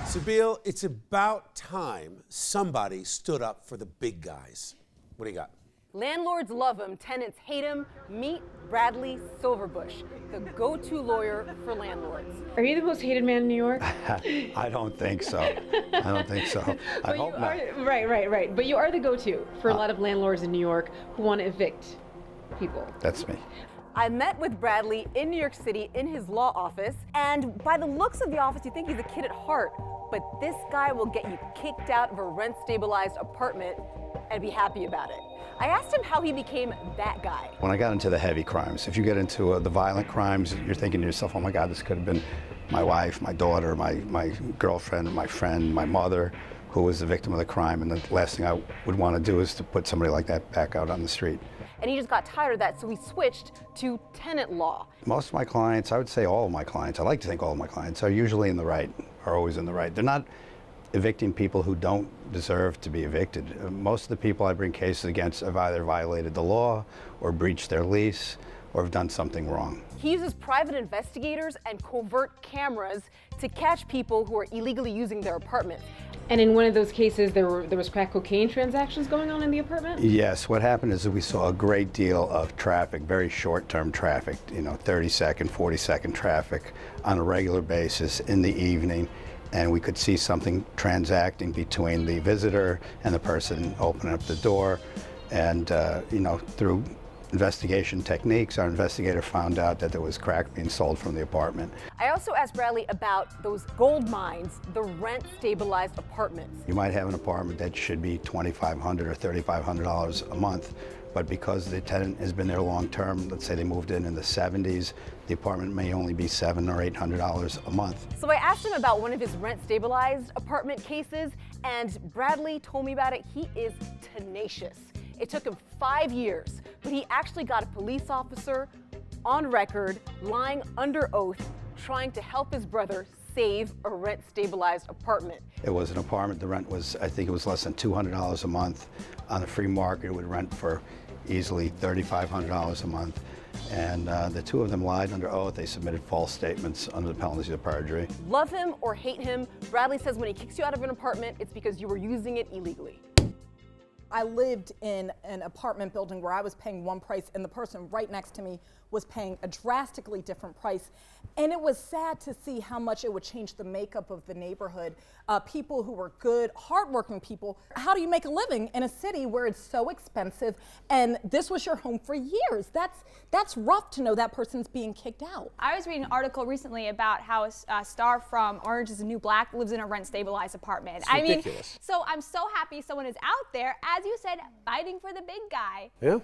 Sibile, it's about time somebody stood up for the big guys. What do you got? Landlords love him, tenants hate him. Meet Bradley Silverbush, the go-to lawyer for landlords. Are you the most hated man in New York? I don't think so. I don't think so. I hope not. Right. But you are the go-to for a lot of landlords in New York who want to evict people. That's me. I met with Bradley in New York City in his law office, and by the looks of the office, you think he's a kid at heart, but this guy will get you kicked out of a rent-stabilized apartment and be happy about it. I asked him how he became that guy. When I got into the heavy crimes, if you get into the violent crimes, you're thinking to yourself, oh my God, this could have been my wife, my daughter, my girlfriend, my friend, my mother, who was the victim of the crime, and the last thing I would want to do is to put somebody like that back out on the street. And he just got tired of that, so he switched to tenant law. Most of my clients, I would say all of my clients, I like to think all of my clients, are usually in the right, are always in the right. They're not evicting people who don't deserve to be evicted. Most of the people I bring cases against have either violated the law or breached their lease or have done something wrong. He uses private investigators and covert cameras to catch people who are illegally using their apartment. And in one of those cases, there was crack cocaine transactions going on in the apartment? Yes, what happened is that we saw a great deal of traffic, very short-term traffic, 30-second, 40-second traffic on a regular basis in the evening. And we could see something transacting between the visitor and the person opening up the door. And, through investigation techniques, our investigator found out that there was crack being sold from the apartment. I also asked Bradley about those gold mines, the rent-stabilized apartments. You might have an apartment that should be $2,500 or $3,500 a month, but because the tenant has been there long-term, let's say they moved in the 70s, the apartment may only be $700 or $800 a month. So I asked him about one of his rent-stabilized apartment cases, and Bradley told me about it. He is tenacious. It took him 5 years, but he actually got a police officer on record, lying under oath, trying to help his brother save a rent-stabilized apartment. It was an apartment, the rent was, I think it was less than $200 a month. On the free market, it would rent for easily $3,500 a month. And the two of them lied under oath. They submitted false statements under the penalties of perjury. Love him or hate him, Bradley says when he kicks you out of an apartment, it's because you were using it illegally. I lived in an apartment building where I was paying one price and the person right next to me was paying a drastically different price. And it was sad to see how much it would change the makeup of the neighborhood. People who were good, hardworking people. How do you make a living in a city where it's so expensive and this was your home for years? That's rough to know that person's being kicked out. I was reading an article recently about how a star from Orange is the New Black lives in a rent-stabilized apartment. It's ridiculous. So I'm so happy someone is out there, as you said, fighting for the big guy. Yeah.